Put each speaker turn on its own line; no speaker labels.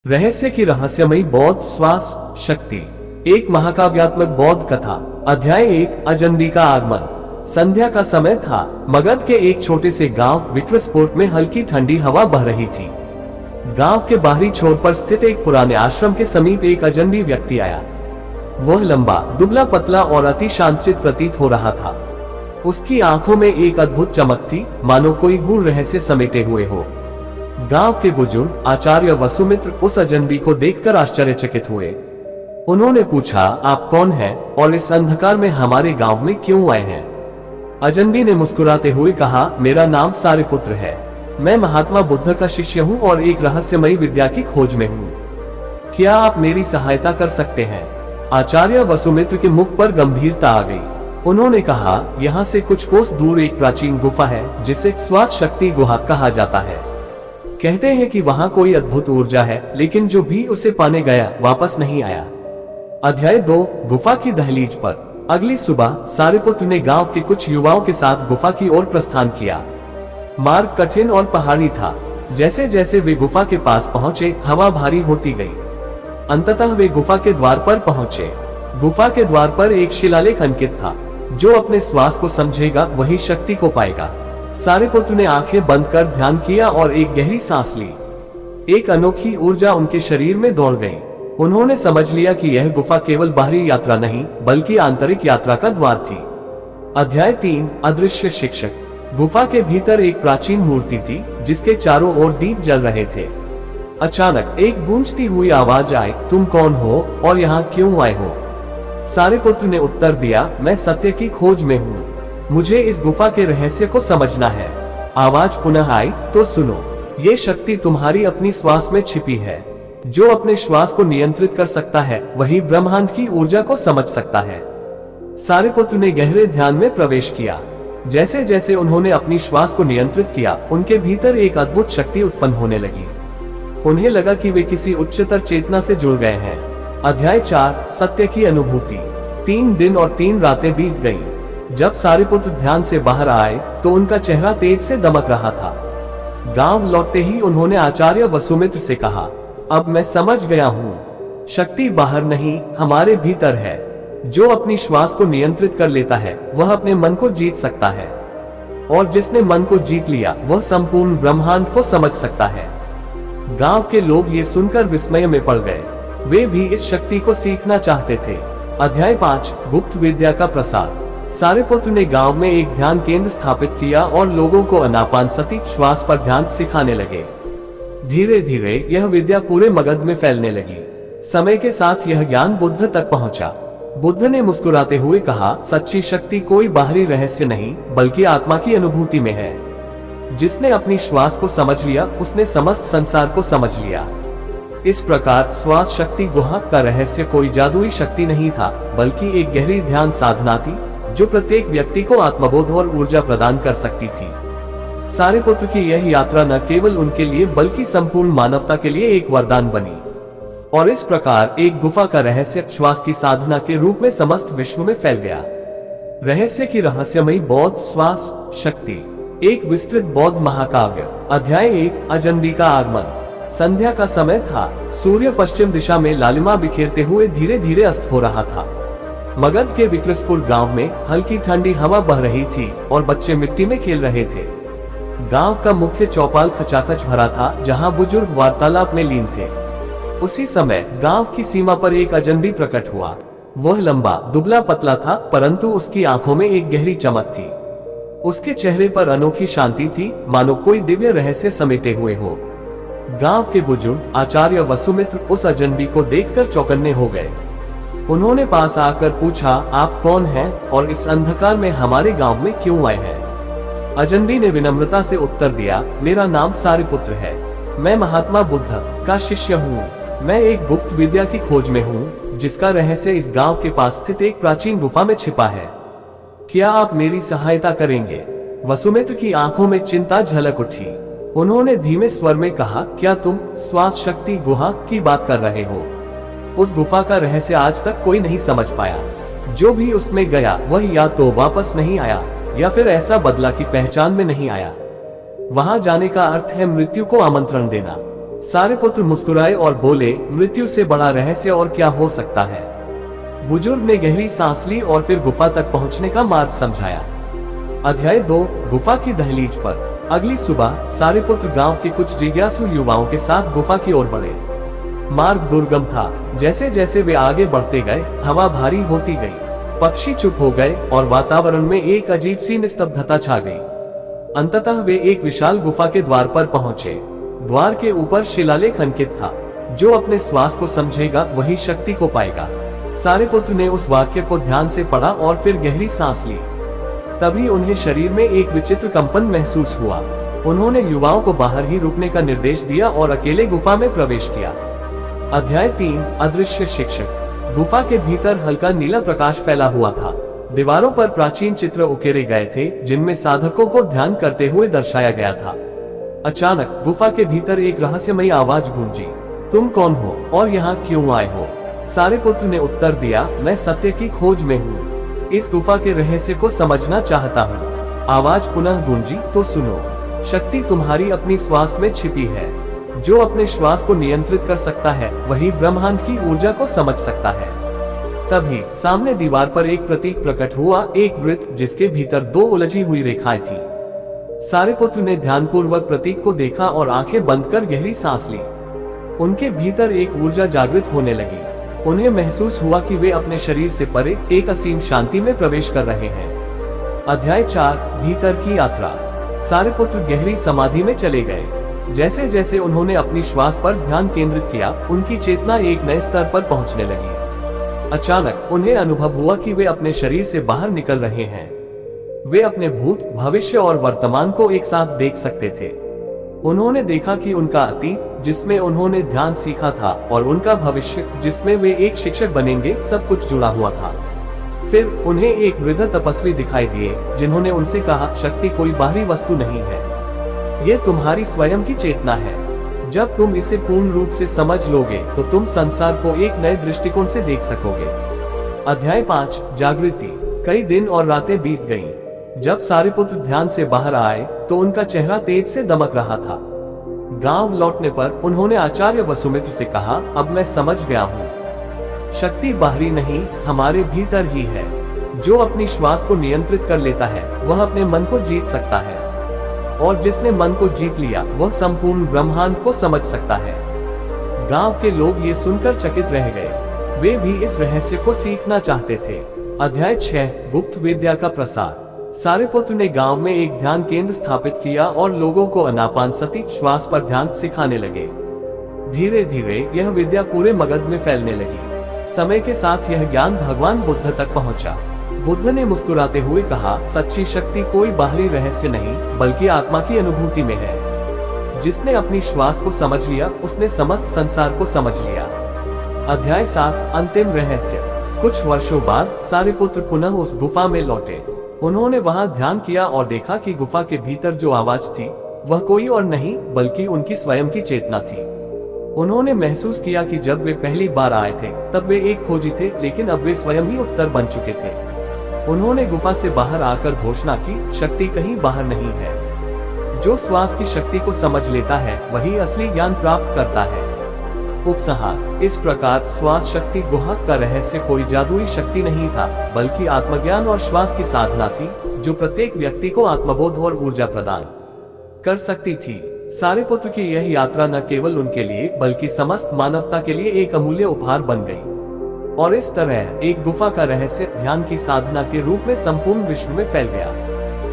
रहस्य की रहस्यमयी बौद्ध श्वास शक्ति। एक महाकाव्यात्मक बौद्ध कथा। अध्याय 1। अजंबी का आगमन। संध्या का समय था। मगध के एक छोटे से गांव विक्रसपुर में हल्की ठंडी हवा बह रही थी। गांव के बाहरी छोर पर स्थित एक पुराने आश्रम के समीप एक अजनबी व्यक्ति आया। वह लंबा, दुबला, पतला और अति शांतचित्त प्रतीत हो रहा था। उसकी आंखों में एक अद्भुत चमक थी, मानो कोई गूढ़ रहस्य समेटे हुए हो। गांव के बुजुर्ग आचार्य वसुमित्र उस अजनबी को देखकर आश्चर्यचकित हुए। उन्होंने पूछा, आप कौन हैं और इस अंधकार में हमारे गांव में क्यों आए हैं? अजनबी ने मुस्कुराते हुए कहा, मेरा नाम सारिपुत्र है। मैं महात्मा बुद्ध का शिष्य हूँ और एक रहस्यमयी विद्या की खोज में हूँ। क्या आप मेरी सहायता कर सकते हैं? आचार्य वसुमित्र के मुख पर गंभीरता आ गई। उन्होंने कहा, यहाँ से कुछ कोस दूर एक प्राचीन गुफा है जिसे श्वास शक्ति गुहा कहा जाता है। कहते हैं कि वहाँ कोई अद्भुत ऊर्जा है, लेकिन जो भी उसे पाने गया वापस नहीं आया। अध्याय 2। गुफा की दहलीज पर। अगली सुबह सारिपुत्र ने गांव के कुछ युवाओं के साथ गुफा की ओर प्रस्थान किया। मार्ग कठिन और पहाड़ी था। जैसे जैसे वे गुफा के पास पहुंचे, हवा भारी होती गई। अंततः वे गुफा के द्वार पर पहुंचे। गुफा के द्वार पर एक शिलालेख अंकित था, जो अपने श्वास को समझेगा वही शक्ति को पाएगा। सारिपुत्र ने आंखें बंद कर ध्यान किया और एक गहरी सांस ली। एक अनोखी ऊर्जा उनके शरीर में दौड़ गई। उन्होंने समझ लिया कि यह गुफा केवल बाहरी यात्रा नहीं, बल्कि आंतरिक यात्रा का द्वार थी। अध्याय 3। अदृश्य शिक्षक। गुफा के भीतर एक प्राचीन मूर्ति थी, जिसके चारों ओर दीप जल रहे थे। अचानक एक गूंजती हुई आवाज आई, तुम कौन हो और यहाँ क्यों आए हो? सारिपुत्र ने उत्तर दिया, मैं सत्य की खोज में हूँ। मुझे इस गुफा के रहस्य को समझना है। आवाज पुनः आई, तो सुनो, ये शक्ति तुम्हारी अपनी श्वास में छिपी है। जो अपने श्वास को नियंत्रित कर सकता है, वही ब्रह्मांड की ऊर्जा को समझ सकता है। सारिपुत्र ने गहरे ध्यान में प्रवेश किया। जैसे जैसे उन्होंने अपनी श्वास को नियंत्रित किया, उनके भीतर एक अद्भुत शक्ति उत्पन्न होने लगी। उन्हें लगा कि वे किसी उच्चतर चेतना से जुड़ गए हैं। अध्याय 4। सत्य की अनुभूति। 3 दिन और 3 रातें बीत गईं। जब सारिपुत्र ध्यान से बाहर आए तो उनका चेहरा तेज से दमक रहा था। गांव लौटते ही उन्होंने आचार्य वसुमित्र से कहा, अब मैं समझ गया हूँ, शक्ति बाहर नहीं, हमारे भीतर है। जो अपनी श्वास को नियंत्रित कर लेता है, वह अपने मन को जीत सकता है, और जिसने मन को जीत लिया, वह संपूर्ण ब्रह्मांड को समझ सकता है। गांव के लोग ये सुनकर विस्मय में पड़ गए। वे भी इस शक्ति को सीखना चाहते थे। अध्याय 5। गुप्त विद्या का प्रसार। सारिपुत्र ने गांव में एक ध्यान केंद्र स्थापित किया और लोगों को अनापानसती श्वास पर ध्यान सिखाने लगे। धीरे धीरे यह विद्या पूरे मगध में फैलने लगी। समय के साथ यह ज्ञान बुद्ध तक पहुंचा। बुद्ध ने मुस्कुराते हुए कहा, सच्ची शक्ति कोई बाहरी रहस्य नहीं, बल्कि आत्मा की अनुभूति में है। जिसने अपनी श्वास को समझ लिया, उसने समस्त संसार को समझ लिया। इस प्रकार श्वास शक्ति गुहा का रहस्य कोई जादुई शक्ति नहीं था, बल्कि एक गहरी ध्यान साधना थी, जो प्रत्येक व्यक्ति को आत्मबोध और ऊर्जा प्रदान कर सकती थी। सारिपुत्र की यह यात्रा न केवल उनके लिए बल्कि संपूर्ण मानवता के लिए एक वरदान बनी, और इस प्रकार एक गुफा का रहस्य श्वास की साधना के रूप में समस्त विश्व में फैल गया। रहस्य की रहस्यमयी बौद्ध श्वास शक्ति। एक विस्तृत बौद्ध महाकाव्य। अध्याय 1। अजनबी का आगमन। संध्या का समय था। सूर्य पश्चिम दिशा में लालिमा बिखेरते हुए धीरे धीरे अस्त हो रहा था। मगध के विक्रसपुर गांव में हल्की ठंडी हवा बह रही थी और बच्चे मिट्टी में खेल रहे थे। गांव का मुख्य चौपाल खचाखच भरा था, जहां बुजुर्ग वार्तालाप में लीन थे। उसी समय गांव की सीमा पर एक अजनबी प्रकट हुआ। वह लंबा, दुबला, पतला था, परंतु उसकी आंखों में एक गहरी चमक थी। उसके चेहरे पर अनोखी शांति थी, मानो कोई दिव्य रहस्य समेटे हुए हो। गांव के बुजुर्ग आचार्य वसुमित्र उस अजनबी को देखकर चौकन्ने हो गए। उन्होंने पास आकर पूछा, आप कौन हैं और इस अंधकार में हमारे गांव में क्यों आए हैं? अजनबी ने विनम्रता से उत्तर दिया, मेरा नाम सारिपुत्र है। मैं महात्मा बुद्ध का शिष्य हूँ। मैं एक गुप्त विद्या की खोज में हूँ, जिसका रहस्य इस गांव के पास स्थित एक प्राचीन गुफा में छिपा है। क्या आप मेरी सहायता करेंगे? वसुमित्र की आंखों में चिंता झलक उठी। उन्होंने धीमे स्वर में कहा, क्या तुम श्वास शक्ति गुहा की बात कर रहे हो? उस गुफा का रहस्य आज तक कोई नहीं समझ पाया। जो भी उसमें गया, वह या तो वापस नहीं आया, या फिर ऐसा बदला कि पहचान में नहीं आया। वहां जाने का अर्थ है मृत्यु को आमंत्रण देना। सारे पुत्र मुस्कुराए और बोले, मृत्यु से बड़ा रहस्य और क्या हो सकता है। बुजुर्ग ने गहरी सांस ली और फिर गुफा तक पहुंचने का मार्ग समझाया। अध्याय 2, गुफा की दहलीज पर। अगली सुबह सारे पुत्र गांव के कुछ जिज्ञासु युवाओं के साथ गुफा की ओर बढ़े। मार्ग दुर्गम था। जैसे जैसे वे आगे बढ़ते गए, हवा भारी होती गई, पक्षी चुप हो गए और वातावरण में एक अजीब सी निस्तब्धता छा गई। अंततः वे एक विशाल गुफा के द्वार पर पहुंचे। द्वार के ऊपर शिलालेख अंकित था, जो अपने श्वास को समझेगा वही शक्ति को पाएगा। सारे पुत्र ने उस वाक्य को ध्यान से पढ़ा और फिर गहरी सांस ली। तभी उन्हें शरीर में एक विचित्र कंपन महसूस हुआ। उन्होंने युवाओं को बाहर ही रुकने का निर्देश दिया और अकेले गुफा में प्रवेश किया। अध्याय 3, अदृश्य शिक्षक। गुफा के भीतर हल्का नीला प्रकाश फैला हुआ था। दीवारों पर प्राचीन चित्र उकेरे गए थे, जिनमें साधकों को ध्यान करते हुए दर्शाया गया था। अचानक गुफा के भीतर एक रहस्यमयी आवाज गूंजी, तुम कौन हो और यहाँ क्यों आए हो? सारे पुत्र ने उत्तर दिया, मैं सत्य की खोज में हूँ, इस गुफा के रहस्य को समझना चाहता हूँ। आवाज पुनः गूंजी, तो सुनो, शक्ति तुम्हारी अपनी श्वास में छिपी है। जो अपने श्वास को नियंत्रित कर सकता है वही ब्रह्मांड की ऊर्जा को समझ सकता है। तभी सामने दीवार पर एक प्रतीक प्रकट हुआ, एक वृत्त जिसके भीतर 2 उलझी हुई रेखाएं थी। सारे पुत्र ने ध्यानपूर्वक प्रतीक को देखा और आंखें बंद कर गहरी सांस ली। उनके भीतर एक ऊर्जा जागृत होने लगी। उन्हें महसूस हुआ कि वे अपने शरीर से परे एक असीम शांति में प्रवेश कर रहे हैं। अध्याय 4, भीतर की यात्रा। सारे पुत्र गहरी समाधि में चले गए। जैसे जैसे उन्होंने अपनी श्वास पर ध्यान केंद्रित किया, उनकी चेतना एक नए स्तर पर पहुंचने लगी। अचानक उन्हें अनुभव हुआ कि वे अपने शरीर से बाहर निकल रहे हैं। वे अपने भूत, भविष्य और वर्तमान को एक साथ देख सकते थे। उन्होंने देखा कि उनका अतीत, जिसमें उन्होंने ध्यान सीखा था, और उनका भविष्य, जिसमें वे एक शिक्षक बनेंगे, सब कुछ जुड़ा हुआ था। फिर उन्हें एक वृद्ध तपस्वी दिखाई दिए, जिन्होंने उनसे कहा, शक्ति कोई बाहरी वस्तु नहीं है, ये तुम्हारी स्वयं की चेतना है। जब तुम इसे पूर्ण रूप से समझ लोगे तो तुम संसार को एक नए दृष्टिकोण से देख सकोगे। अध्याय 5, जागृति। कई दिन और रातें बीत गईं। जब सारे पुत्र ध्यान से बाहर आए तो उनका चेहरा तेज से दमक रहा था। गांव लौटने पर उन्होंने आचार्य वसुमित्र से कहा, अब मैं समझ गया हूँ, शक्ति बाहरी नहीं, हमारे भीतर ही है। जो अपनी श्वास को नियंत्रित कर लेता है वह अपने मन को जीत सकता है, और जिसने मन को जीत लिया वह संपूर्ण ब्रह्मांड को समझ सकता है। गांव के लोग ये सुनकर चकित रह गए। वे भी इस रहस्य को सीखना चाहते थे। अध्याय 6, गुप्त विद्या का प्रसार। सारे पुत्र ने गांव में एक ध्यान केंद्र स्थापित किया और लोगों को अनापानसती श्वास पर ध्यान सिखाने लगे। धीरे धीरे यह विद्या पूरे मगध में फैलने लगी। समय के साथ यह ज्ञान भगवान बुद्ध तक पहुंचा। बुद्ध ने मुस्कुराते हुए कहा, सच्ची शक्ति कोई बाहरी रहस्य नहीं, बल्कि आत्मा की अनुभूति में है। जिसने अपनी श्वास को समझ लिया, उसने समस्त संसार को समझ लिया। अध्याय 7, अंतिम रहस्य। कुछ वर्षों बाद सारे पुत्र पुनः उस गुफा में लौटे। उन्होंने वहां ध्यान किया और देखा कि गुफा के भीतर जो आवाज थी वह कोई और नहीं बल्कि उनकी स्वयं की चेतना थी। उन्होंने महसूस किया कि जब वे पहली बार आए थे तब वे एक खोजी थे, लेकिन अब वे स्वयं ही उत्तर बन चुके थे। उन्होंने गुफा से बाहर आकर घोषणा की, शक्ति कहीं बाहर नहीं है। जो श्वास की शक्ति को समझ लेता है वही असली ज्ञान प्राप्त करता है। उपसंहार। इस प्रकार श्वास शक्ति गुहा का रहस्य कोई जादुई शक्ति नहीं था, बल्कि आत्मज्ञान और श्वास की साधना थी, जो प्रत्येक व्यक्ति को आत्मबोध और ऊर्जा प्रदान कर सकती थी। सारे पुत्र की यह यात्रा न केवल उनके लिए बल्कि समस्त मानवता के लिए एक अमूल्य उपहार बन गई। और इस तरह एक गुफा का रहस्य ध्यान की साधना के रूप में संपूर्ण विश्व में फैल गया।